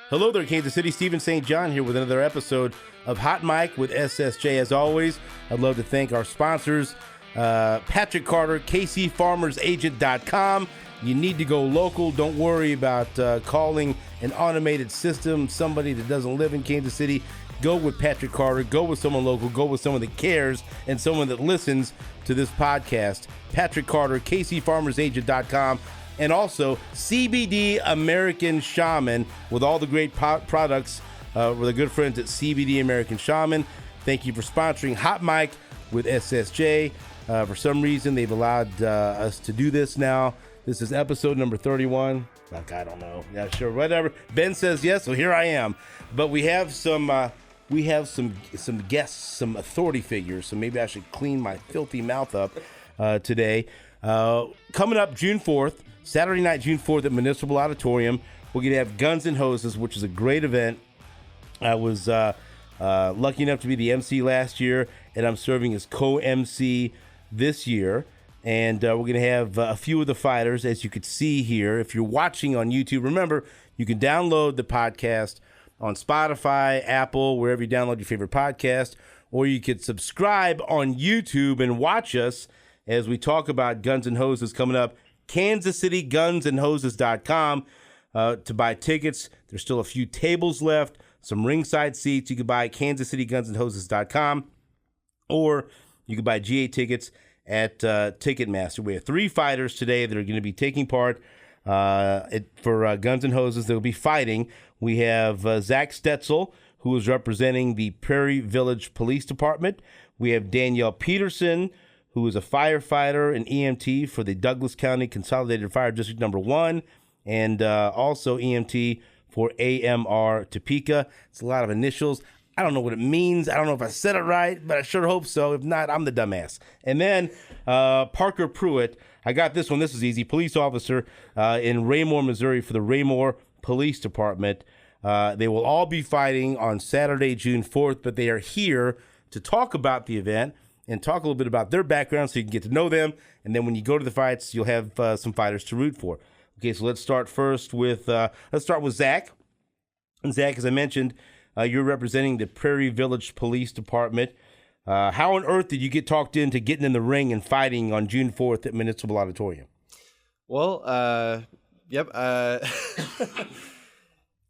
Hello there, Kansas City. Stephen St. John here with another episode of Hot Mic with SSJ. As always, I'd love to thank our sponsors, Patrick Carter, KCFarmersAgent.com. You need to go local. Don't worry about calling an automated system, somebody that doesn't live in Kansas City. Go with Patrick Carter. Go with someone local. Go with someone that cares and someone that listens to this podcast. Patrick Carter, KCFarmersAgent.com. And also CBD American Shaman with all the great products with the good friends at CBD American Shaman. Thank you for sponsoring Hot Mic with SSJ. For some reason, they've allowed us to do this now. This is episode number 31. Like, I don't know. Yeah, sure, whatever. Ben says yes, so here I am. But we have some guests, some authority figures. So maybe I should clean my filthy mouth up today. Coming up June 4th. Saturday night, June 4th at Municipal Auditorium, we're going to have Guns and Hoses, which is a great event. I was lucky enough to be the MC last year, and I'm serving as co-MC this year. And we're going to have a few of the fighters, as you could see here. If you're watching on YouTube, remember, you can download the podcast on Spotify, Apple, wherever you download your favorite podcast, or you could subscribe on YouTube and watch us as we talk about Guns and Hoses coming up. KansasCityGunsandHoses.com to buy tickets. There's still a few tables left, some ringside seats. You can buy KansasCityGunsandHoses.com, or you can buy GA tickets at Ticketmaster. We have 3 fighters today that are going to be taking part for Guns and Hoses. They'll be fighting. We have Zach Stetzel, who is representing the Prairie Village Police Department. We have Danielle Peterson, who is a firefighter and EMT for the Douglas County Consolidated Fire District Number 1, and also EMT for AMR Topeka. It's a lot of initials. I don't know what it means. I don't know if I said it right, but I sure hope so. If not, I'm the dumbass. And then Parker Pruitt. I got this one. This is easy. Police officer in Raymore, Missouri for the Raymore Police Department. They will all be fighting on Saturday, June 4th, but they are here to talk about the event and talk a little bit about their background so you can get to know them. And then when you go to the fights, you'll have some fighters to root for. Okay, so let's start first with Zach. And Zach, as I mentioned, you're representing the Prairie Village Police Department. How on earth did you get talked into getting in the ring and fighting on June 4th at Municipal Auditorium? Well,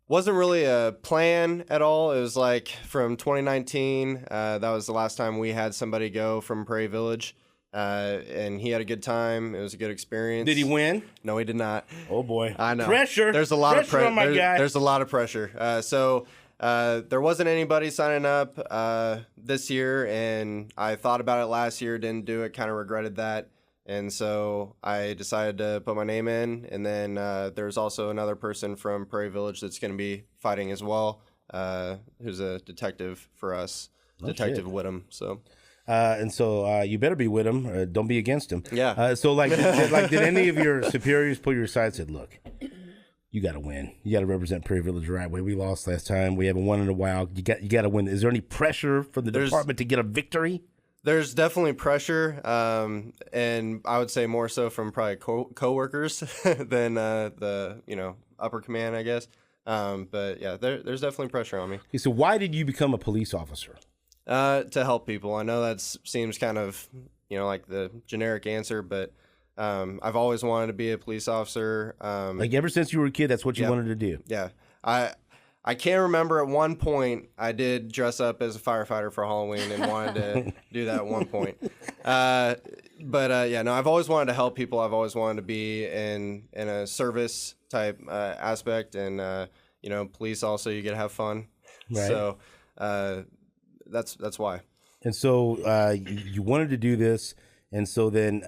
wasn't really a plan at all. It was like from 2019. That was the last time we had somebody go from Prairie Village, and he had a good time. It was a good experience. Did he win? No, he did not. Oh boy, I know. Pressure. There's a lot of pressure on my guy. There's a lot of pressure. So there wasn't anybody signing up this year, and I thought about it last year. Didn't do it. Kind of regretted that. And so I decided to put my name in, and then there's also another person from Prairie Village that's going to be fighting as well, who's a detective for us, Detective Whittam. So, and so you better be with him. Don't be against him. Yeah. Did any of your superiors pull your aside and said, "Look, you got to win. You got to represent Prairie Village the right way. We lost last time. We haven't won in a while. You got to win." Is there any pressure from the department to get a victory? There's definitely pressure, and I would say more so from probably co-workers than the upper command, I guess. But yeah, there's definitely pressure on me. Okay, so why did you become a police officer? To help people. I know that seems kind of like the generic answer, but I've always wanted to be a police officer. Like ever since you were a kid, that's what you wanted to do. Yeah, I can't remember at one point I did dress up as a firefighter for Halloween and wanted to do that at one point. I've always wanted to help people. I've always wanted to be in a service type aspect, and police also, you get to have fun. Right. So that's why. And so you wanted to do this, and so then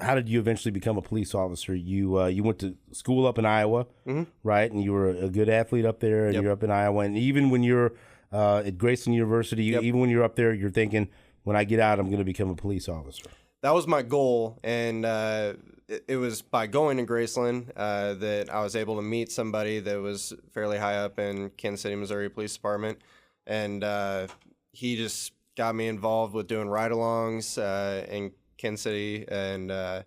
how did you eventually become a police officer? You went to school up in Iowa, mm-hmm. right? And you were a good athlete up there, and you're up in Iowa. And even when you're at Graceland University, even when you're up there, you're thinking, when I get out, I'm going to become a police officer. That was my goal, and it was by going to Graceland that I was able to meet somebody that was fairly high up in Kansas City, Missouri Police Department, and he just got me involved with doing ride-alongs in Kansas City, and I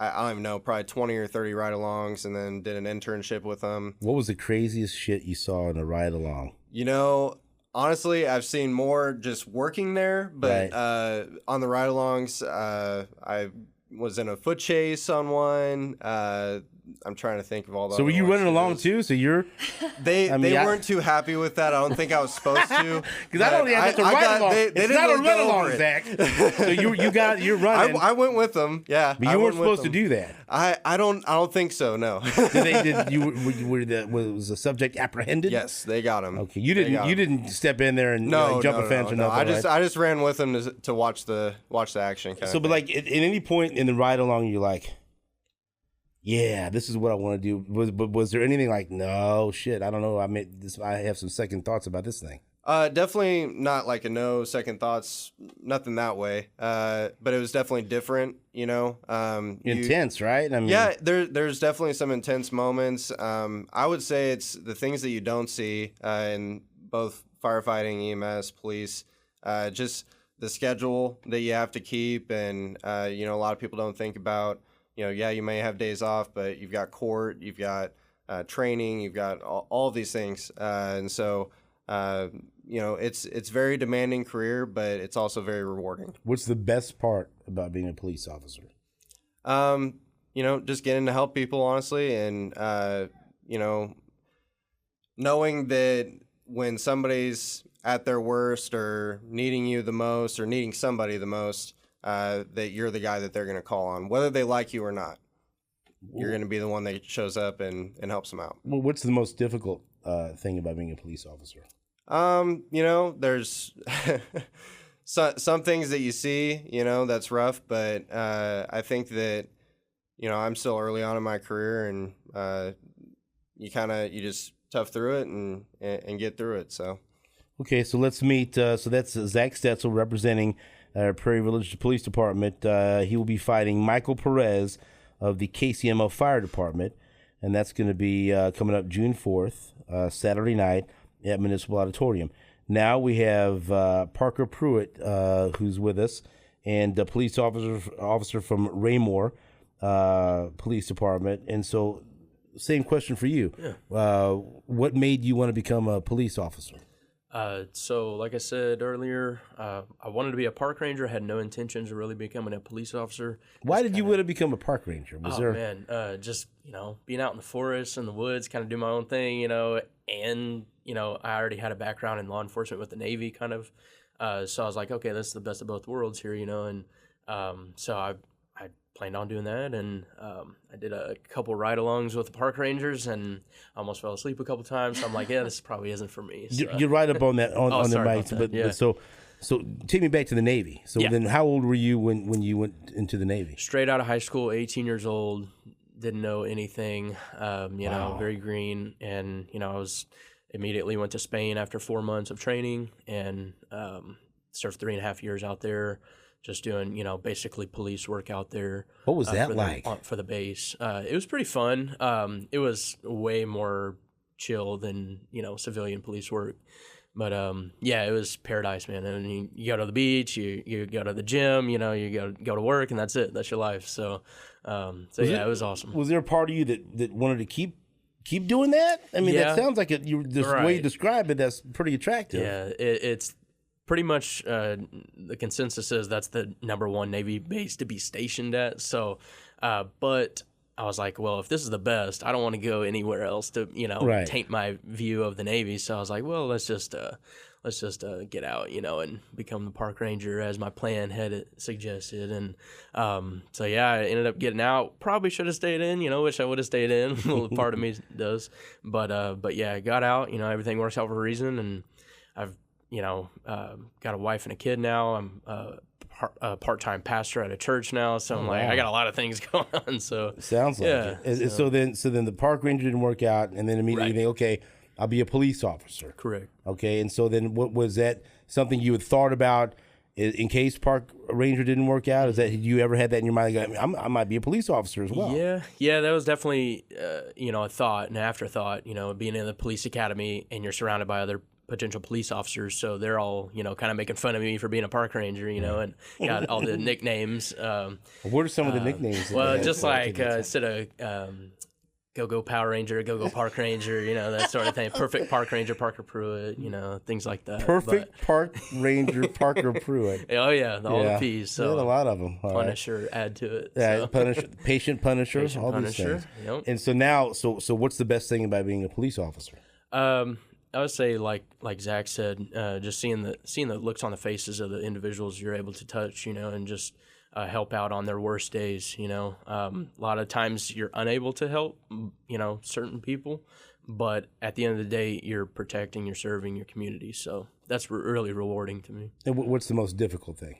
I don't even know, probably 20 or 30 ride-alongs, and then did an internship with them. What was the craziest shit you saw in a ride along? You know, honestly, I've seen more just working there, but Right. On the ride-alongs, I was in a foot chase on one. I'm trying to think of all the. So were you running along too? So you're. They weren't too happy with that. I don't think I was supposed to. Because I don't think that's a ride along. It's not a run along, Zach. So you're running. I went with them. Yeah, but you weren't supposed to do that. I don't think so. No. Was the subject apprehended? Yes, they got him. Okay, you didn't step in there and jump a fence or nothing. I just ran with them to watch the action. So, but like at any point in the ride along, you're like, yeah, this is what I want to do. Was there anything like, no shit, I don't know, I have some second thoughts about this thing? Definitely not like a no second thoughts, nothing that way. But it was definitely different, you know. Intense, right? I mean, yeah, there's definitely some intense moments. I would say it's the things that you don't see in both firefighting, EMS, police, just the schedule that you have to keep, and you know, a lot of people don't think about. You know, yeah, you may have days off, but you've got court, you've got training, you've got all of these things, and so you know, it's very demanding career, but it's also very rewarding. What's the best part about being a police officer? You know, just getting to help people, honestly, and you know, knowing that when somebody's at their worst or needing you the most or needing somebody the most, that you're the guy that they're going to call on, whether they like you or not. You're going to be the one that shows up and helps them out. Well, what's the most difficult thing about being a police officer? You know, there's some things that you see, you know, that's rough, but I think that, you know, I'm still early on in my career, and you just tough through it and get through it. So. Okay, so let's meet. So that's Zach Stetzel representing Prairie Village Police Department. He will be fighting Michael Perez of the KCMO Fire Department, and that's going to be coming up June 4th, Saturday night at Municipal Auditorium. Now we have Parker Pruitt, who's with us, and a police officer from Raymore Police Department. And so, same question for you. Yeah. What made you want to become a police officer? So like I said earlier, I wanted to be a park ranger. I had no intentions of really becoming a police officer. Why did you want to become a park ranger? Just, you know, being out in the forest and the woods, kind of do my own thing, you know, and, you know, I already had a background in law enforcement with the Navy kind of. So I was like, okay, this is the best of both worlds here, you know, and so I planned on doing that, and I did a couple ride-alongs with the park rangers, and I almost fell asleep a couple times. So I'm like, yeah, this probably isn't for me. So. You're right up on that on the mic. But so take me back to the Navy. So then, how old were you when you went into the Navy? Straight out of high school, 18 years old, didn't know anything. You know, very green, and you know, I was immediately went to Spain after 4 months of training, and served 3.5 years out there. Just doing, you know, basically police work out there. What was that like? For the base. It was pretty fun. It was way more chill than, you know, civilian police work. But, yeah, it was paradise, man. I mean, you go to the beach, you go to the gym, you know, you go to work, and that's it. That's your life. So it was awesome. Was there a part of you that wanted to keep doing that? I mean, that sounds like way you describe it, that's pretty attractive. Yeah, it's pretty much the consensus is that's the number one Navy base to be stationed at. So, but I was like, well, if this is the best, I don't want to go anywhere else to, you know, taint my view of the Navy. So I was like, well, let's just get out, you know, and become the park ranger as my plan had suggested. And so yeah, I ended up getting out. Probably should have stayed in, you know, wish I would have stayed in. Well, part of me does, but yeah, I got out. You know, everything works out for a reason, and I've, you know, got a wife and a kid now. I'm a part-time pastor at a church now, so I'm like, I got a lot of things going on. So sounds like it. So then the park ranger didn't work out, and then immediately you think, okay, I'll be a police officer. Correct. Okay, and so then what was that? Something you had thought about in case park ranger didn't work out? Is that you ever had that in your mind? Like, I might be a police officer as well. Yeah, that was definitely you know, a thought, an afterthought. You know, being in the police academy and you're surrounded by other potential police officers, so they're all kind of making fun of me for being a park ranger, and got all the nicknames. What are some of the nicknames? Well, just like instead of Go Power Ranger, Go Park Ranger, that sort of thing. Perfect Park Ranger, Parker Pruitt, things like that. Perfect Park Ranger, Parker Pruitt. Oh yeah, all the P's. So a lot of them. Punisher, add to it. Yeah, So. Patient Punisher, Patient all Punisher, these things. yep. And so now, so what's the best thing about being a police officer? I would say, like Zach said, just seeing the looks on the faces of the individuals you're able to touch, and just help out on their worst days. A lot of times you're unable to help, certain people, but at the end of the day, you're protecting, you're serving your community. So that's really rewarding to me. And what's the most difficult thing?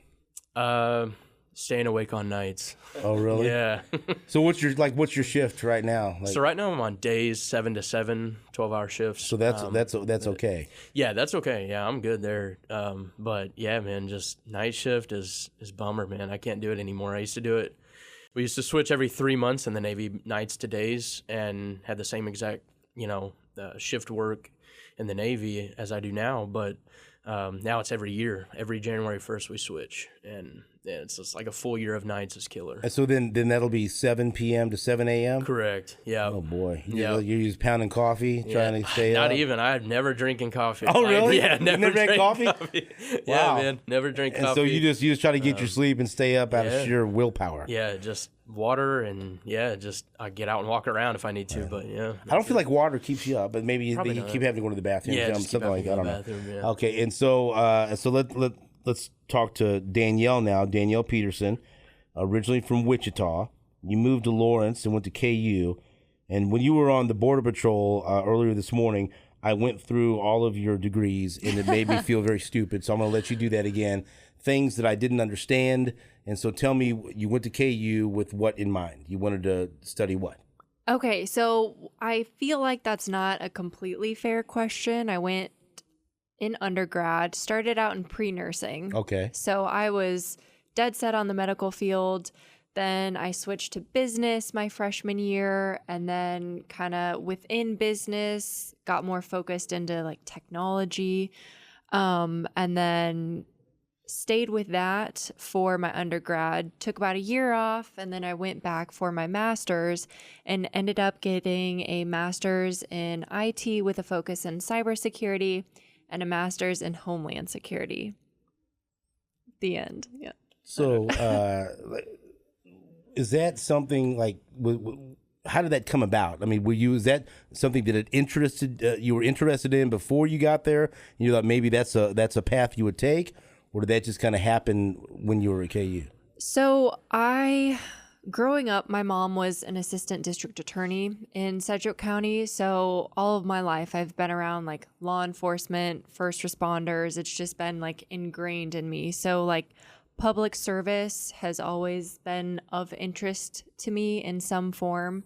Staying awake on nights. Oh, really? Yeah. So what's your shift right now? So right now I'm on days 7 to 7, 12-hour shifts. So that's okay. Yeah, that's okay. Yeah, I'm good there. But yeah, man, just night shift is bummer, man. I can't do it anymore. I used to do it. We used to switch every 3 months in the Navy, nights to days, and had the same exact shift work in the Navy as I do now. But now it's every year. Every January 1st we switch, and it's just like a full year of nights is killer. And so then that'll be 7 p.m. to 7 a.m.? Correct. Yeah. Oh, boy. Yeah. You're just pounding coffee, trying to stay Not up? even. I've never drinking coffee. Oh, really? Yeah, never drank drank coffee? Yeah, Wow. man. Never drink And coffee. so you just try to get your sleep and stay up out of sheer willpower. Yeah, just water and just I get out and walk around if I need to, but yeah. I don't feel like water keeps you up, but maybe you Probably keep not. having to go to the bathroom, Yeah, just keep something like that. I don't having to go know. to the bathroom, yeah. Okay, and so let's talk to Danielle now. Danielle Peterson, originally from Wichita. You moved to Lawrence and went to KU. And when you were on the Border Patrol earlier this morning, I went through all of your degrees, and it made me feel very stupid. So I'm going to let you do that again. Things that I didn't understand. And so tell me, you went to KU with what in mind? You wanted to study what? Okay, so I feel like that's not a completely fair question. I went in undergrad, started out in pre-nursing. Okay. So I was dead set on the medical field. Then I switched to business my freshman year, and then kind of within business got more focused into like technology, and then stayed with that for my undergrad, took about a year off, and then I went back for my master's and ended up getting a master's in IT with a focus in cybersecurity and a master's in homeland security. The end. Yeah. So is that something like, how did that come about? I mean, is that something that you were interested in before you got there? You thought maybe that's a path you would take? Or did that just kind of happen when you were at KU? So growing up, my mom was an assistant district attorney in Sedgwick County. So all of my life, I've been around like law enforcement, first responders. It's just been like ingrained in me. So like public service has always been of interest to me in some form.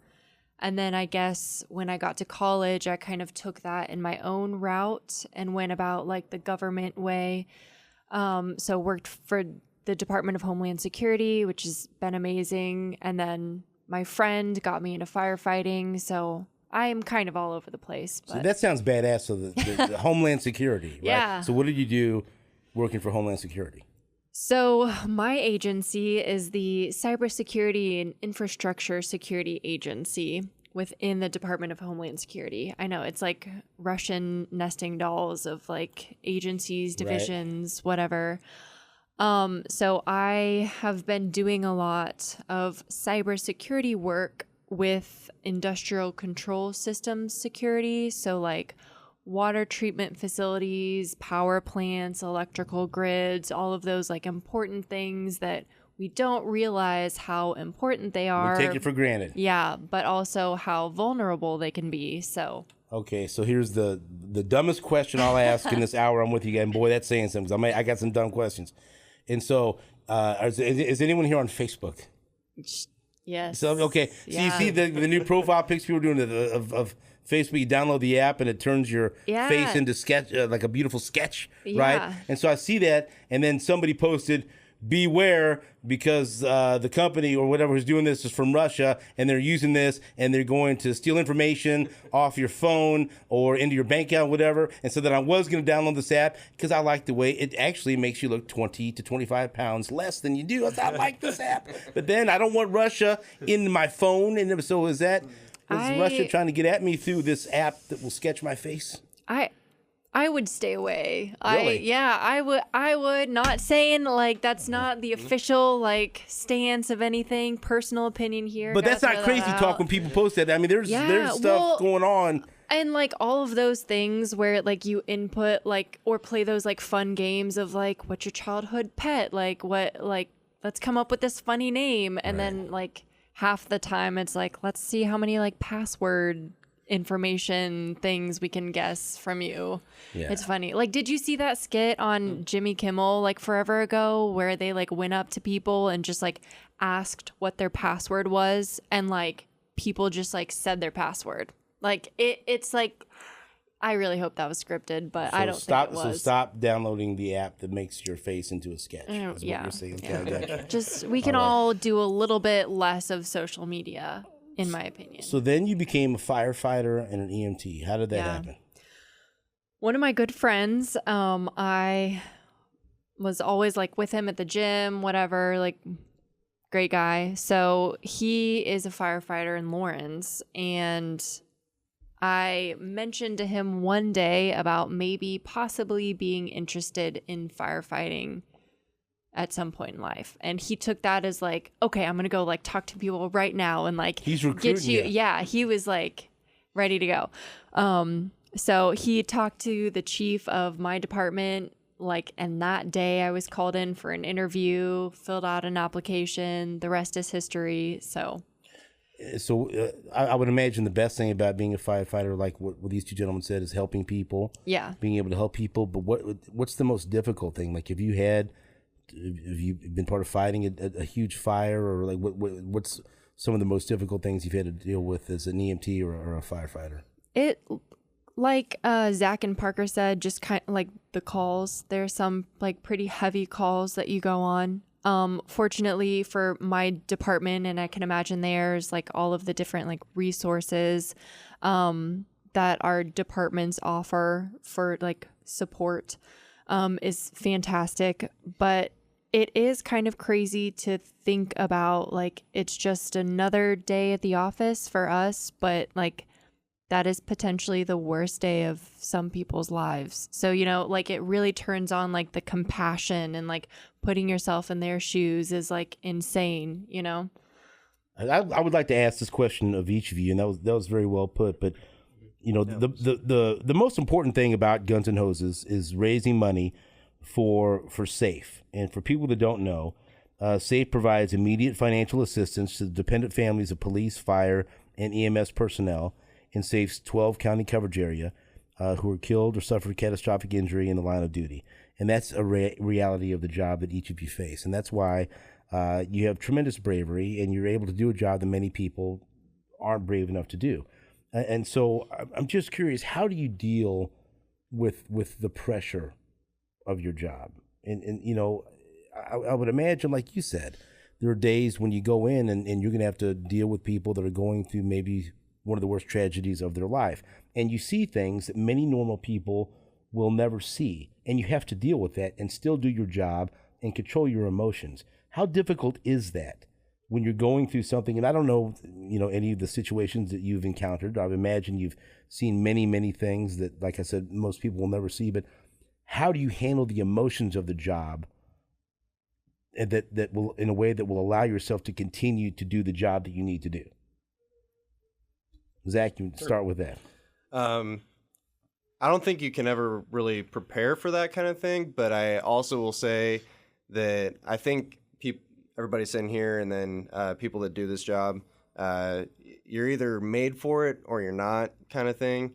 And then I guess when I got to college, I kind of took that in my own route and went about like the government way. So worked for the Department of Homeland Security, which has been amazing. And then my friend got me into firefighting. So I am kind of all over the place. But. So that sounds badass. So the Homeland Security, right? Yeah. So what did you do working for Homeland Security? So my agency is the Cybersecurity and Infrastructure Security Agency within the Department of Homeland Security. I know it's like Russian nesting dolls of like agencies, divisions, whatever. So I have been doing a lot of cybersecurity work with industrial control systems security. So like water treatment facilities, power plants, electrical grids, all of those like important things that we don't realize how important they are. We take it for granted. Yeah, but also how vulnerable they can be. So okay, so here's the dumbest question I'll ask in this hour I'm with you guys. And boy, that's saying something. 'Cause I got some dumb questions. And so, is anyone here on Facebook? yes. So okay, so you see the new profile pics people are doing of Facebook. You download the app and it turns your face into sketch, like a beautiful sketch, right? And so I see that, and then somebody posted, beware because the company or whatever is doing this is from Russia and they're using this and they're going to steal information off your phone or into your bank account, whatever. And so then I was going to download this app because I like the way it actually makes you look 20 to 25 pounds less than you do. I like this app. But then I don't want Russia in my phone. And so is Russia trying to get at me through this app that will sketch my face? I would stay away. Really? I would. Not saying like that's not the official like stance of anything. Personal opinion here. But that's not crazy talk when people post that. I mean, there's stuff going on. And like all of those things where like you input like or play those like fun games of like what's your childhood pet? Like what like let's come up with this funny name and then like half the time it's like let's see how many like password information things we can guess from you. Yeah. It's funny. Like, did you see that skit on Jimmy Kimmel like forever ago where they like went up to people and just like asked what their password was and like people just like said their password? Like it's like I really hope that was scripted, but I don't think it was. So stop downloading the app that makes your face into a sketch. Is yeah. What you're saying. Just we can all do a little bit less of social media. In my opinion. So then you became a firefighter and an EMT. How did that happen? One of my good friends, I was always like with him at the gym, whatever, like great guy. So he is a firefighter in Lawrence. And I mentioned to him one day about maybe possibly being interested in firefighting at some point in life. And he took that as like, okay, I'm going to go like talk to people right now and like he's recruiting get you. Yeah, he was like ready to go. So he talked to the chief of my department like, and that day I was called in for an interview, filled out an application. The rest is history. So I would imagine the best thing about being a firefighter, like what these two gentlemen said, is helping people. Yeah. Being able to help people. But what's the most difficult thing? Like, have you been part of fighting a huge fire, or like what's some of the most difficult things you've had to deal with as an EMT or a firefighter? It, like Zach and Parker said, just kind of like the calls. There's some like pretty heavy calls that you go on. Fortunately for my department, and I can imagine there's like all of the different like resources that our departments offer for like support is fantastic. But it is kind of crazy to think about like it's just another day at the office for us, but like that is potentially the worst day of some people's lives. So, you know, like it really turns on like the compassion and like putting yourself in their shoes is like insane, you know? I would like to ask this question of each of you, and that was very well put, but you know, the most important thing about Guns and Hoses is raising money for SAFE. And for people that don't know, SAFE provides immediate financial assistance to the dependent families of police, fire, and EMS personnel in SAFE's 12 county coverage area who were killed or suffered catastrophic injury in the line of duty. And that's a reality of the job that each of you face. And that's why you have tremendous bravery and you're able to do a job that many people aren't brave enough to do. And so I'm just curious, how do you deal with the pressure of your job? And you know, I would imagine, like you said, there are days when you go in and you're going to have to deal with people that are going through maybe one of the worst tragedies of their life. And you see things that many normal people will never see. And you have to deal with that and still do your job and control your emotions. How difficult is that when you're going through something? And I don't know, you know, any of the situations that you've encountered. I imagine you've seen many, many things that, like I said, most people will never see. But how do you handle the emotions of the job and that will, in a way that will allow yourself to continue to do the job that you need to do? Zach, you start with that. I don't think you can ever really prepare for that kind of thing, but I also will say that I think everybody sitting here and then people that do this job, you're either made for it or you're not, kind of thing.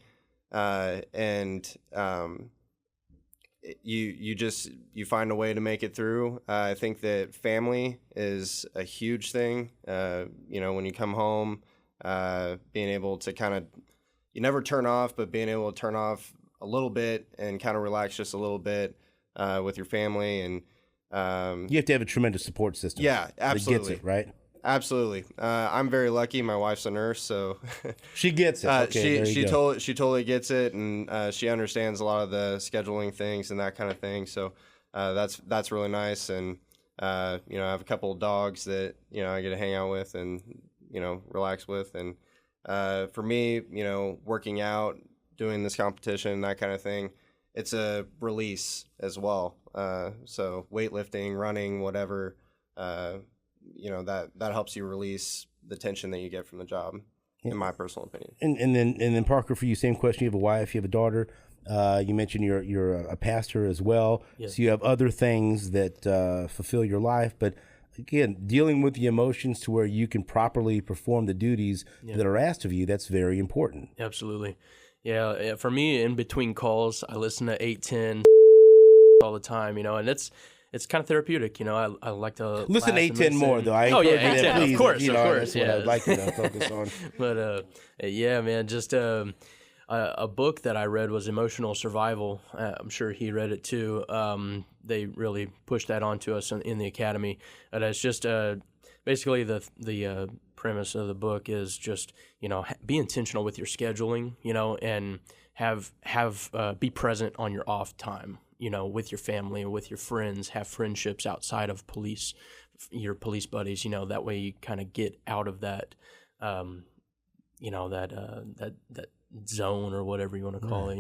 You find a way to make it through. I think that family is a huge thing. You know, when you come home, being able to kind of, you never turn off, but being able to turn off a little bit and kind of relax just a little bit with your family. And You have to have a tremendous support system. Yeah, absolutely. That gets it, right? Absolutely. I'm very lucky. My wife's a nurse, so she gets it. Okay, she totally gets it, and she understands a lot of the scheduling things and that kind of thing. So that's really nice. And I have a couple of dogs that I get to hang out with and relax with. And for me, working out, doing this competition, that kind of thing, it's a release as well. So weightlifting, running, whatever. That helps you release the tension that you get from the job, in my personal opinion. And then Parker, for you, same question. You have a wife, you have a daughter. You mentioned you're a pastor as well. Yes. So you have other things that fulfill your life. But again, dealing with the emotions to where you can properly perform the duties that are asked of you, that's very important. Absolutely. Yeah, for me, in between calls, I listen to 810 all the time, and it's kind of therapeutic, I like to listen to 810 more though. I encourage that, please. Of course, that's what I'd like to focus on. But yeah, man, just a book that I read was Emotional Survival. I'm sure he read it too. They really pushed that onto us in the academy, and it's just basically the premise of the book is just be intentional with your scheduling, and be present on your off time. With your family, with your friends, have friendships outside of your police buddies, that way you kind of get out of that, that zone or whatever you want to call it,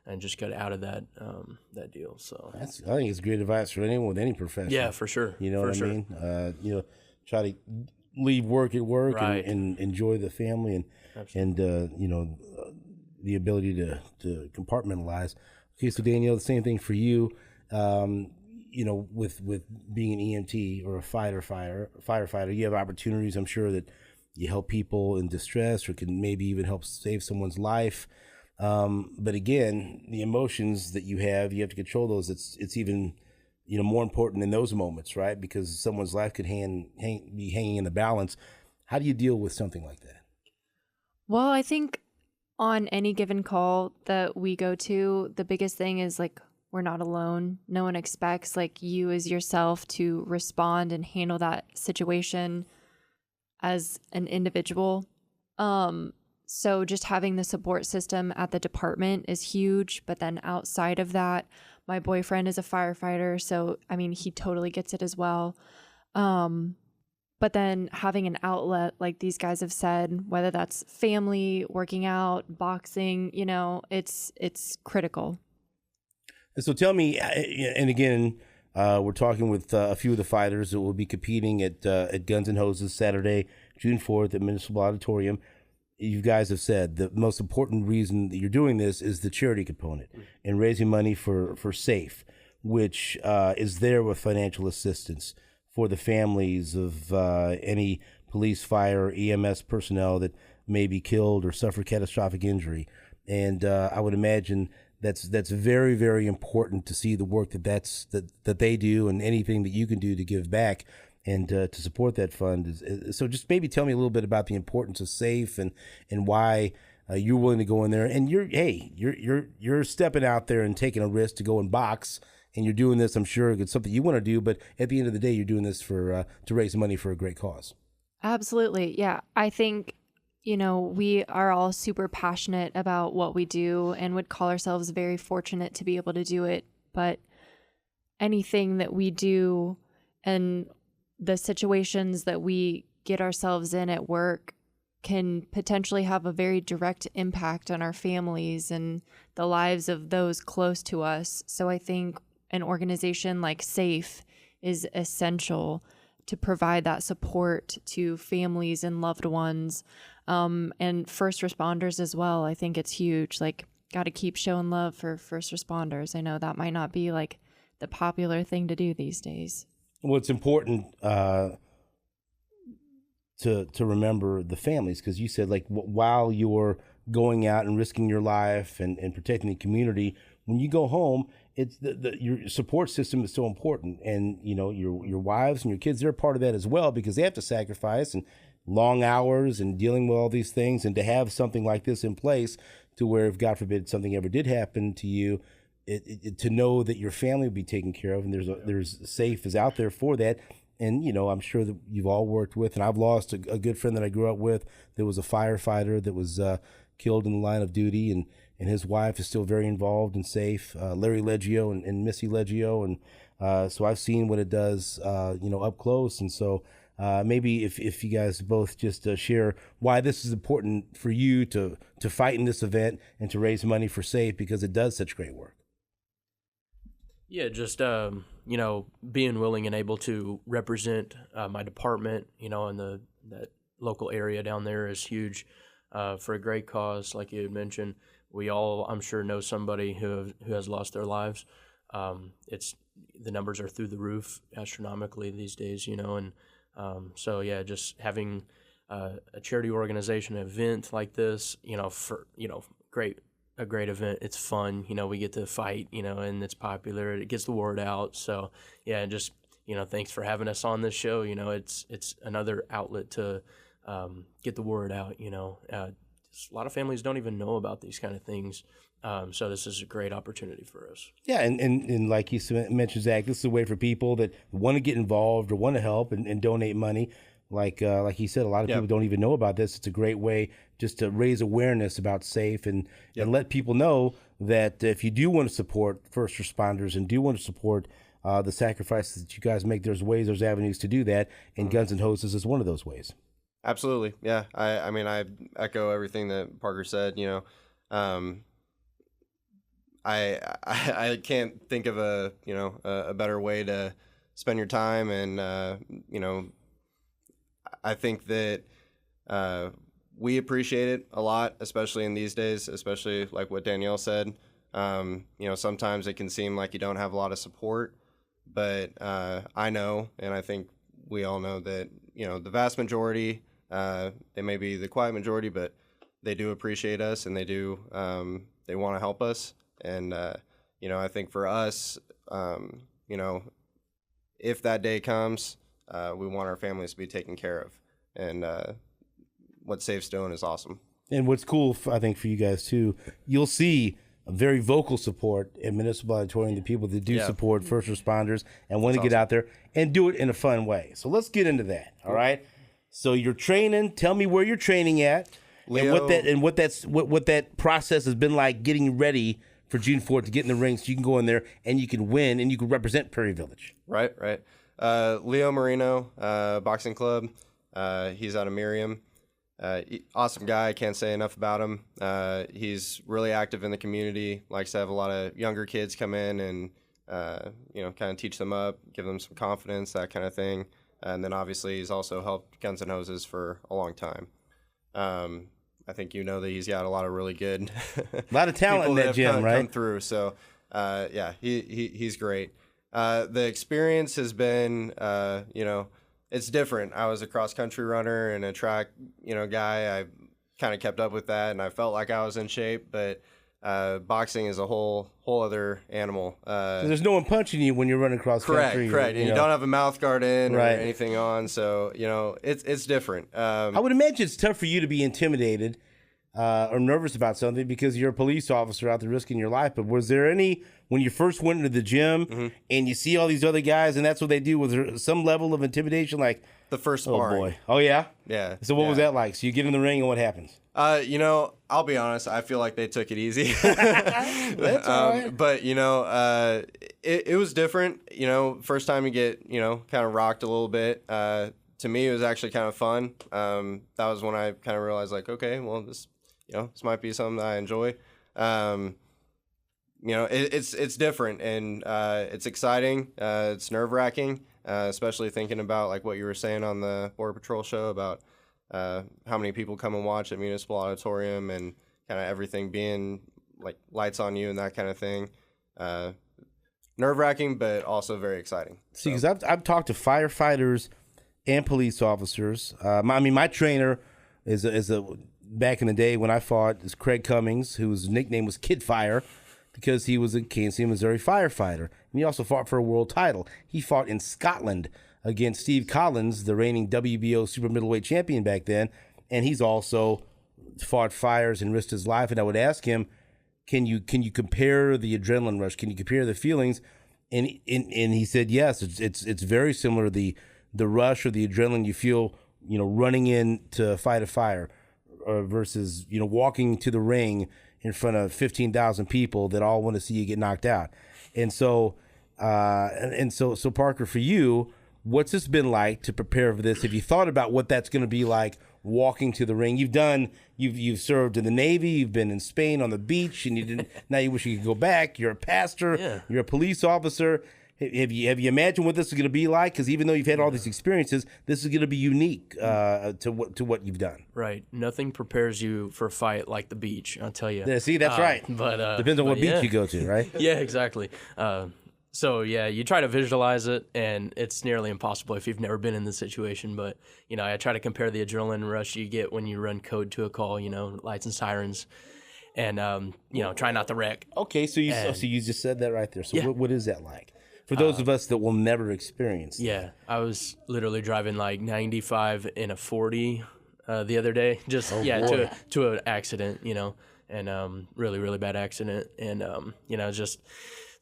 and just get out of that deal. So I think it's great advice for anyone with any profession. Yeah, for sure. You know what I mean? Try to leave work at work, right, and enjoy the family and the ability to compartmentalize. Okay, so Danielle, the same thing for you. With being an EMT or a firefighter, you have opportunities. I'm sure that you help people in distress or can maybe even help save someone's life. But again, the emotions that you have to control those. It's even more important in those moments, right? Because someone's life could be hanging in the balance. How do you deal with something like that? Well, I think on any given call that we go to, the biggest thing is we're not alone. No one expects you as yourself to respond and handle that situation as an individual. So just having the support system at the department is huge. But then outside of that, my boyfriend is a firefighter, so he totally gets it as well. But then having an outlet, like these guys have said, whether that's family, working out, boxing, it's critical. And so tell me, and again, we're talking with a few of the fighters that will be competing at Guns and Hoses Saturday, June 4th at Municipal Auditorium. You guys have said the most important reason that you're doing this is the charity component and raising money for SAFE, which is there with financial assistance for the families of any police, fire, EMS personnel that may be killed or suffer catastrophic injury. And I would imagine that's very, very important to see the work that they do and anything that you can do to give back and to support that fund. So just maybe tell me a little bit about the importance of SAFE and why you're willing to go in there. And you're stepping out there and taking a risk to go and box. And you're doing this, I'm sure it's something you want to do, but at the end of the day, you're doing this to raise money for a great cause. Absolutely. Yeah. I think, we are all super passionate about what we do and would call ourselves very fortunate to be able to do it. But anything that we do and the situations that we get ourselves in at work can potentially have a very direct impact on our families and the lives of those close to us. So I think an organization like SAFE is essential to provide that support to families and loved ones, and first responders as well. I think it's huge. Got to keep showing love for first responders. I know that might not be the popular thing to do these days. Well, it's important to remember the families, because you said while you're going out and risking your life and protecting the community, when you go home, it's your support system is so important, and your wives and your kids, they're part of that as well, because they have to sacrifice and long hours and dealing with all these things, and to have something like this in place to where if God forbid something ever did happen to you, to know that your family will be taken care of, and there's safe is out there for that. And, I'm sure that you've all worked with, and I've lost a good friend that I grew up with that was a firefighter that was killed in the line of duty, and his wife is still very involved and safe, Larry Leggio and Missy Leggio. And so I've seen what it does, up close. And so maybe if you guys both just share why this is important for you to fight in this event and to raise money for SAFE, because it does such great work. Yeah, just being willing and able to represent my department, in that local area down there is huge for a great cause. Like you had mentioned, we all, I'm sure, know somebody who has lost their lives. The numbers are through the roof astronomically these days, and so yeah, just having a charity organization event like this, a great event. It's fun, we get to fight, and it's popular. It gets the word out. So yeah, just, thanks for having us on this show. It's another outlet to get the word out, a lot of families don't even know about these kind of things. So this is a great opportunity for us. Yeah, and like you mentioned, Zach, this is a way for people that want to get involved or want to help and donate money. Like he said, a lot of people don't even know about this. It's a great way just to raise awareness about SAFE and let people know that if you do want to support first responders and do want to support the sacrifices that you guys make, there's ways, there's avenues to do that, and Guns and Hoses is one of those ways. Absolutely, yeah. I mean, I echo everything that Parker said. I can't think of a better way to spend your time, and I think that we appreciate it a lot, especially in these days, especially like what Danielle said. Sometimes it can seem like you don't have a lot of support, but I know, and I think we all know that, the vast majority, they may be the quiet majority, but they do appreciate us, and they do, they want to help us. And, I think for us, if that day comes, we want our families to be taken care of. And what SAFE's doing is awesome. And what's cool, I think, for you guys, too, you'll see a very vocal support in Municipal Auditorium, the people that do support first responders and want to get out there and do it in a fun way. So let's get into that, all right? So you're training. Tell me where you're training at, Leo, and what that process has been like getting ready for June 4th to get in the ring so you can go in there and you can win and you can represent Prairie Village. Right. Leo Marino, Boxing Club. He's out of Miriam. Awesome guy. I can't say enough about him. He's really active in the community, likes to have a lot of younger kids come in and, kind of teach them up, give them some confidence, that kind of thing. And then obviously he's also helped Guns N' Hoses for a long time. I think that he's got a lot of really good a lot of talent in that gym, right? Come through. So, he's great. The experience has been, it's different. I was a cross country runner and a track, guy. I kind of kept up with that, and I felt like I was in shape. But boxing is a whole other animal. So there's no one punching you when you're running cross country. Correct. And you don't have a mouth guard in or anything on, so it's different. I would imagine it's tough for you to be intimidated or nervous about something because you're a police officer out there risking your life. But was there any, when you first went into the gym and you see all these other guys and that's what they do, was there some level of intimidation? Like the first sparring. Oh boy. Oh yeah? Yeah. So what was that like? So you get in the ring and what happens? I'll be honest, I feel like they took it easy. That's all right. But it was different. First time you get, kind of rocked a little bit. To me, it was actually kind of fun. That was when I kind of realized, like, okay, well, this might be something that I enjoy. It's different and it's exciting. It's nerve wracking, especially thinking about like what you were saying on the Border Patrol show about how many people come and watch at Municipal Auditorium and kind of everything being like lights on you and that kind of thing. Nerve wracking, but also very exciting. See, because I've talked to firefighters and police officers. My trainer is a back in the day when I fought is Craig Cummings, whose nickname was Kid Fire because he was a Kansas City, Missouri firefighter. And he also fought for a world title. He fought in Scotland against Steve Collins, the reigning WBO super middleweight champion back then. And he's also fought fires and risked his life. And I would ask him, can you compare the adrenaline rush? Can you compare the feelings? And he said yes, it's very similar. The rush or the adrenaline you feel, running in to fight a fire, versus walking to the ring in front of 15,000 people that all want to see you get knocked out. And so so Parker, for you, what's this been like to prepare for this? Have you thought about what that's going to be like walking to the ring? You've served in the Navy, you've been in Spain on the beach, and now you wish you could go back. You're a pastor, you're a police officer. Have you imagined what this is going to be like? Because even though you've had all these experiences, this is going to be unique to what you've done. Right. Nothing prepares you for a fight like the beach, I'll tell you. Yeah, see, that's right. But depends on what beach you go to, right? Yeah, exactly. So yeah, you try to visualize it, and it's nearly impossible if you've never been in this situation. But I try to compare the adrenaline rush you get when you run code to a call, lights and sirens, and try not to wreck. Okay, so you just said that right there. So what is that like for those of us that will never experience that? Yeah, I was literally driving like 95 in a 40 the other day, just to an accident, and really really bad accident, and just.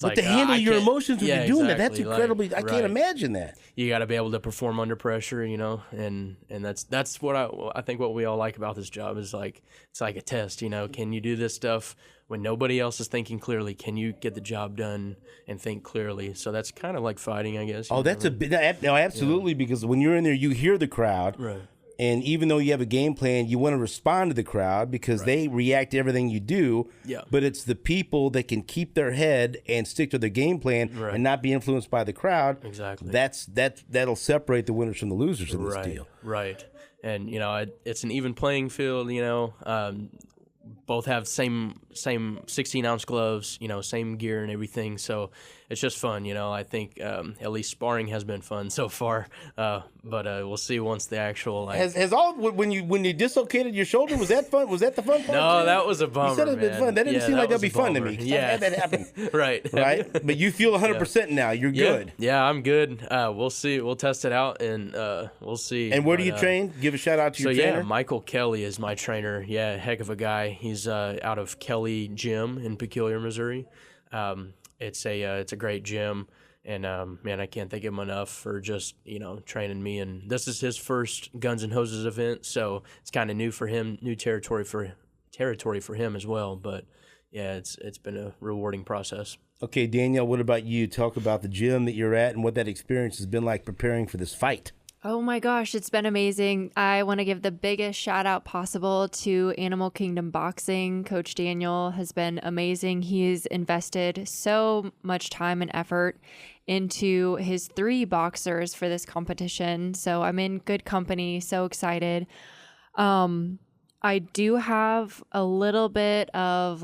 But to handle your emotions when you're doing that's incredibly. I can't imagine that. You got to be able to perform under pressure, and that's what I think what we all like about this job is like it's like a test. Can you do this stuff when nobody else is thinking clearly? Can you get the job done and think clearly? So that's kind of like fighting, I guess. Oh, that's absolutely, because when you're in there, you hear the crowd. Right. And even though you have a game plan, you want to respond to the crowd because they react to everything you do. Yeah. But it's the people that can keep their head and stick to their game plan and not be influenced by the crowd. Exactly. That'll separate the winners from the losers in this deal. Right. And it's an even playing field. Both have same 16-ounce gloves. Same gear and everything. So it's just fun. I think at least sparring has been fun so far. But we'll see once the actual has all when you dislocated your shoulder, was that fun? Was that the fun part? No, that was a bummer. You said it'd been fun. That didn't seem like that'd be fun to me. Yeah, I've had that happen. Right. But you feel 100% now. You're good. Yeah, I'm good. We'll see. We'll test it out and we'll see. And where do you train? Give a shout out to your trainer. Yeah, Michael Kelly is my trainer. Yeah, heck of a guy. He's out of Kelly Gym in Peculiar, Missouri. It's a great gym, and man, I can't thank him enough for just training me. And this is his first Guns and Hoses event, so it's kind of new for him, new territory for him as well. But yeah, it's been a rewarding process. Okay, Danielle, what about you? Talk about the gym that you're at and what that experience has been like preparing for this fight. Oh my gosh, it's been amazing. I want to give the biggest shout out possible to Animal Kingdom Boxing. Coach Daniel has been amazing. He's invested so much time and effort into his 3 boxers for this competition. So I'm in good company, so excited. I do have a little bit of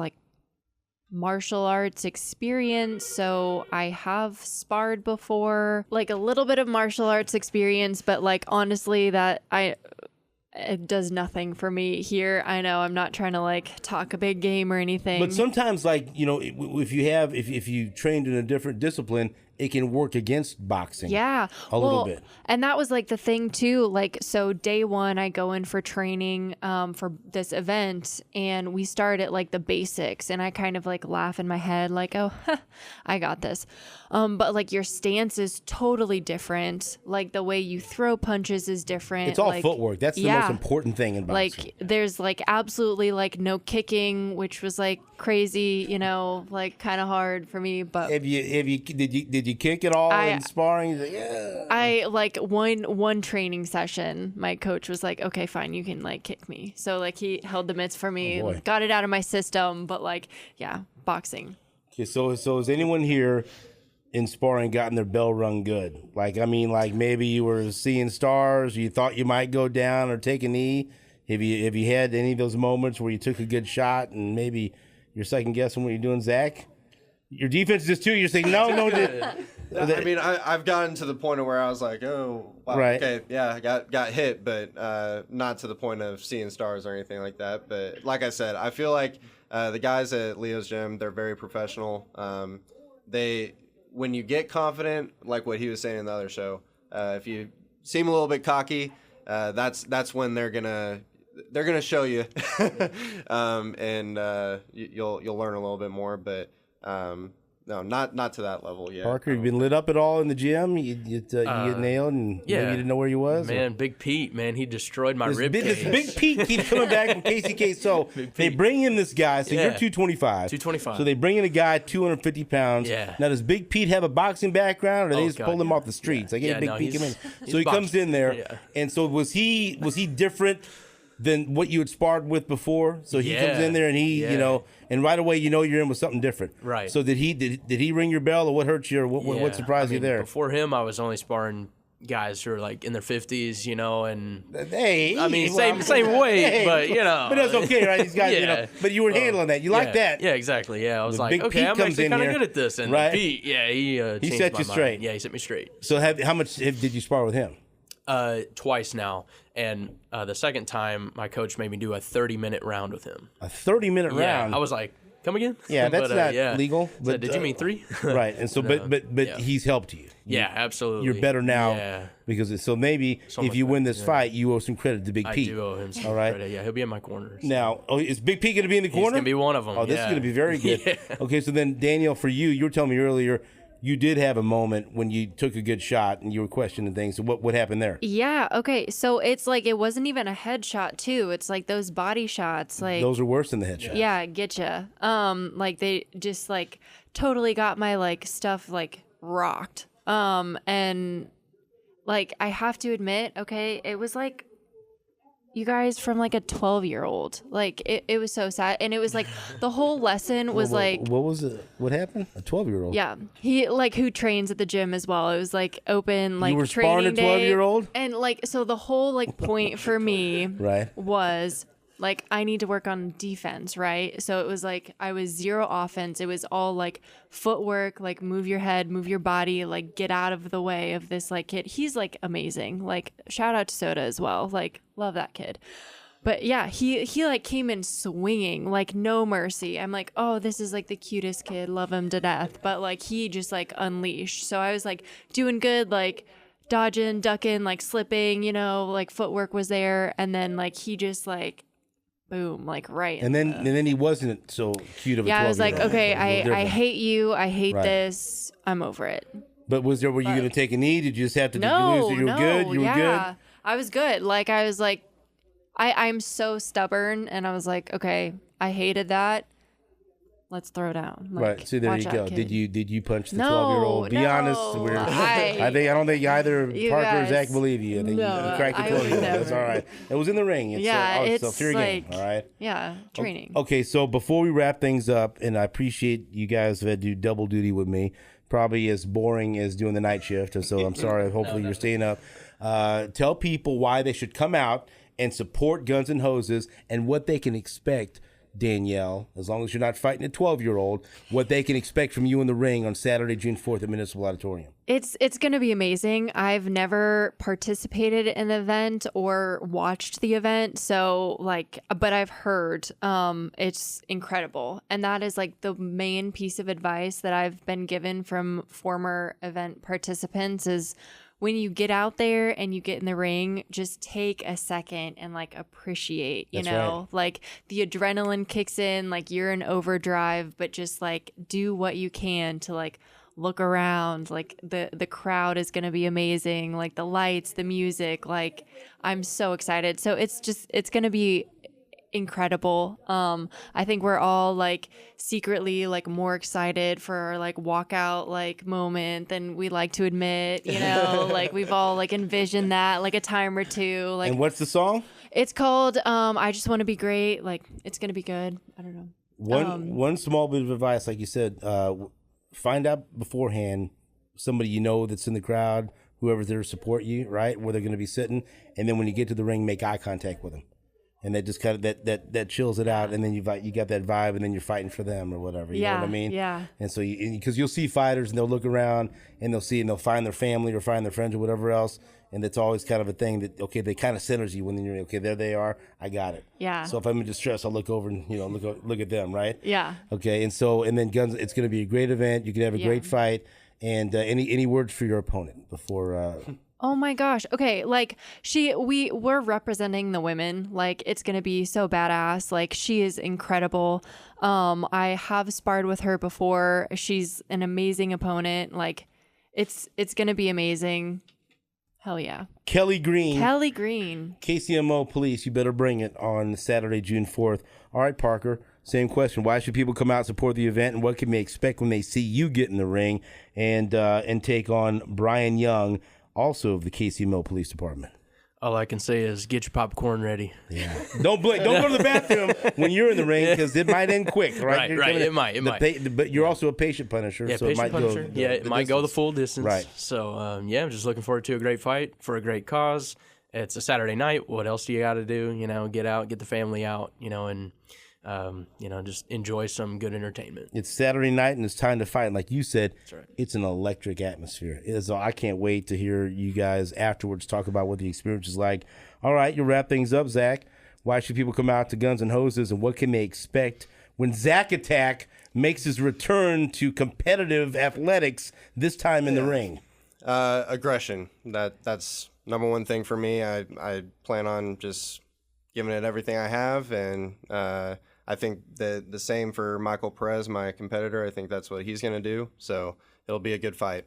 martial arts experience, so I have sparred before, a little bit of martial arts experience, but honestly it does nothing for me here. I know I'm not trying to talk a big game or anything, but sometimes if you trained in a different discipline, it can work against boxing. Yeah. A little bit. And that was the thing too. So day one, I go in for training for this event, and we start at the basics, and I kind of laugh in my head oh, I got this. But your stance is totally different. The way you throw punches is different. It's all footwork. That's the most important thing in boxing. There's absolutely no kicking, which was crazy, kind of hard for me. But did you kick it all in sparring? Yeah. I one training session, my coach was okay, fine, you can kick me. So he held the mitts for me, got it out of my system. But boxing. Okay, so has anyone here in sparring gotten their bell rung good? Maybe you were seeing stars, you thought you might go down or take a knee. Have you had any of those moments where you took a good shot and maybe you're second guessing what you're doing, Zach? Your defense is too. You're saying no. I mean, I've gotten to the point of where I was like, oh, wow, okay, yeah, I got hit, but not to the point of seeing stars or anything like that. But like I said, I feel like the guys at Leo's gym, they're very professional. When you get confident, like what he was saying in the other show, if you seem a little bit cocky, that's when they're gonna they're gonna show you, and you'll learn a little bit more. But no, not to that level yet. Parker, you've been lit up at all in the gym? You get nailed, and maybe you didn't know where you was. Man, Big Pete, man, he destroyed my rib cage. This Big Pete keeps coming back from KCK. So they bring in this guy. So you're 225. 225. So they bring in a guy 250 pounds. Yeah. Now does Big Pete have a boxing background, or they just pull him off the streets? Like, hey, Big Pete, come in. So he comes in there, and so was he different than what you had sparred with before? So he comes in there and he, and right away you're in with something different. Right. So did he ring your bell, or what hurt you, or what surprised you there? Before him, I was only sparring guys who are like in their 50s, and hey, I mean, same weight, but but that's okay, right? These guys, but you were handling that. You like that? Yeah, exactly. Yeah, I was like, Big okay, Pete I'm comes actually in kind of here, good at this. And right? Pete, he set my you mind. straight. Yeah, he set me straight. So how much did you spar with him? Twice now, and the second time, my coach made me do a 30-minute round with him. A 30-minute Yeah, round. I was like, come again? Yeah, that's not legal. So But did you mean 3? Right, and so but he's helped you. Yeah, absolutely. You're better now. Yeah. Because so maybe if you win this fight, you owe some credit to Big Pete. I do owe him some all right? credit. Yeah, he'll be in my corner. So. Now, is Big Pete going to be in the corner? He's going to be one of them. Oh, this is going to be very good. Yeah. Okay, so then Danielle, for you were telling me earlier, you did have a moment when you took a good shot and you were questioning things. So what happened there? Yeah. Okay. So it's like it wasn't even a headshot too. It's like those body shots. Like those are worse than the headshot. Yeah, get ya. Like they just like totally got my like stuff like rocked. And like I have to admit, okay, it was like you guys from like a 12-year-old. Like it was so sad. And it was like the whole lesson was like what was it? What happened? A 12-year-old? Yeah. He like who trains at the gym as well. It was like open like you were training sparring a 12-year-old? And like so the whole like point for me right. was like I need to work on defense, right? So it was like I was zero offense. It was all like footwork, like move your head, move your body, like get out of the way of this like kid. He's like amazing. Like shout out to Soda as well. Like love that kid. But yeah, he like came in swinging, like no mercy. I'm like, oh, this is like the cutest kid, love him to death. But like he just like unleashed. So I was like doing good, like dodging, ducking, like slipping, like footwork was there. And then like he just like boom, like right. And then he wasn't so cute of a 12-year-old. Yeah, I was like, okay, I hate you. I hate this. I'm over it. But were you going to take a knee? Did you just have to no, lose? You were good? You were good? I was good. Like, I was like, I'm so stubborn. And I was like, okay, I hated that. Let's throw down. Like, right. See, there you go. Kid. Did you punch the 12-year-old? Be honest. I don't think either Parker or Zach believe you. I think you cracked the 12-year-old. That's all right. It was in the ring. It's fair game. All right. Yeah, training. Okay, so before we wrap things up, and I appreciate you guys have had to do double duty with me, probably as boring as doing the night shift, and so I'm sorry. Hopefully you're staying up. Tell people why they should come out and support Guns and Hoses and what they can expect, Danielle, as long as you're not fighting a 12-year-old, what they can expect from you in the ring on Saturday, June 4th at Municipal Auditorium. It's going to be amazing. I've never participated in an event or watched the event, so but I've heard it's incredible. And that is like the main piece of advice that I've been given from former event participants is when you get out there and you get in the ring, just take a second and like appreciate, you know, right. Like the adrenaline kicks in, like you're in overdrive, but just like do what you can to like look around. Like the crowd is going to be amazing. Like the lights, the music, like I'm so excited. So it's going to be incredible. I think we're all like secretly like more excited for our like walkout like moment than we like to admit, you know. Like we've all like envisioned that like a time or two. Like, and what's the song? It's called I Just Want to Be Great. Like it's gonna be good. I don't know. One small bit of advice, like you said, find out beforehand somebody you know that's in the crowd, whoever's there to support you, right, where they're going to be sitting, and then when you get to the ring, make eye contact with them. And that just kind of that chills it out, and then you got that vibe, and then you're fighting for them or whatever. You know what I mean? Yeah. And so because you'll see fighters, and they'll look around, and they'll find their family or find their friends or whatever else, and that's always kind of a thing that they kind of centers you when you're okay. There they are. I got it. Yeah. So if I'm in distress, I'll look over and look at them, right? Yeah. Okay. And then Guns. It's going to be a great event. You can have a great fight. And any words for your opponent before? Oh my gosh. Okay, like we're representing the women. Like it's gonna be so badass. Like she is incredible. I have sparred with her before. She's an amazing opponent. Like it's gonna be amazing. Hell yeah. Kelly Green. KCMO Police, you better bring it on Saturday, June 4th. All right, Parker, same question. Why should people come out and support the event, and what can they expect when they see you get in the ring and take on Brian Young, also of the KCMO Police Department? All I can say is get your popcorn ready. Yeah. Don't go to the bathroom when you're in the ring because it might end quick, right? Right. It might. But you're also a patient punisher, yeah, so patient it might punisher. go. It might go the full distance. Right. So I'm just looking forward to a great fight for a great cause. It's a Saturday night. What else do you got to do? Get out, get the family out. And just enjoy some good entertainment. It's Saturday night and it's time to fight. And like you said, That's right. It's an electric atmosphere. I can't wait to hear you guys afterwards talk about what the experience is like. All right, you wrap things up, Zach. Why should people come out to Guns and Hoses, and what can they expect when Zach Attack makes his return to competitive athletics, this time in the ring? Aggression. That's number one thing for me. I plan on just giving it everything I have, and I think the same for Michael Perez, my competitor. I think that's what he's going to do. So it'll be a good fight.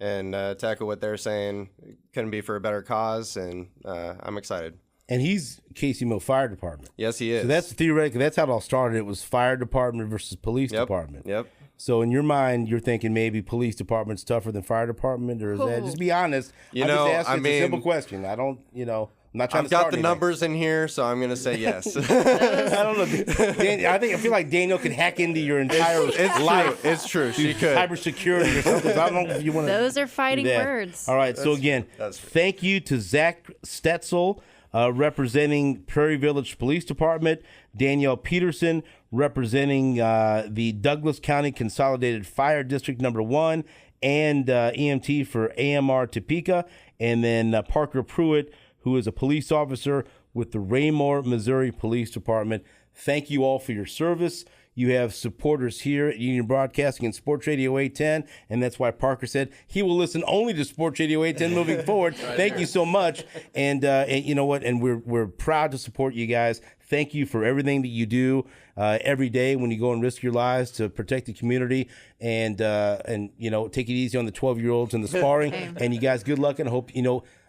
And tackle what they're saying couldn't be for a better cause, and I'm excited. And he's KCMO Fire Department. Yes, he is. So that's theoretically, that's how it all started. It was Fire Department versus Police Department. Yep. So in your mind, you're thinking maybe Police Department's tougher than Fire Department, or is that? Just be honest. I'm just asking a simple question. I don't, I'm not trying to start I've got the numbers in here, so I'm going to say yes. I don't know. I feel like Danielle could hack into your entire life. It's true. She could. Cybersecurity or something. I don't know if you want to. Those are fighting words. All right. So again, thank you to Zach Stetzel, representing Prairie Village Police Department, Danielle Peterson, representing the Douglas County Consolidated Fire District Number 1, and EMT for AMR Topeka, and then Parker Pruitt, who is a police officer with the Raymore, Missouri Police Department. Thank you all for your service. You have supporters here at Union Broadcasting and Sports Radio 810, and that's why Parker said he will listen only to Sports Radio 810 moving forward. Thank you so much. And you know what? And we're proud to support you guys. Thank you for everything that you do every day when you go and risk your lives to protect the community, and take it easy on the 12-year-olds and the sparring. And you guys, good luck, and I hope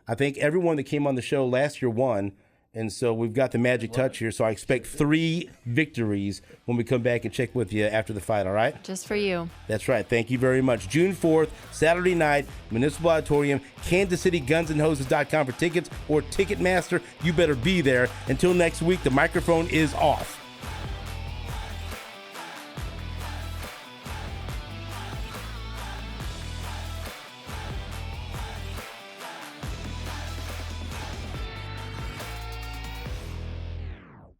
I think everyone that came on the show last year won, and so we've got the magic touch here. So I expect 3 victories when we come back and check with you after the fight, all right? Just for you. That's right. Thank you very much. June 4th, Saturday night, Municipal Auditorium, Kansas City, gunsandhoses.com for tickets, or Ticketmaster. You better be there. Until next week, the microphone is off.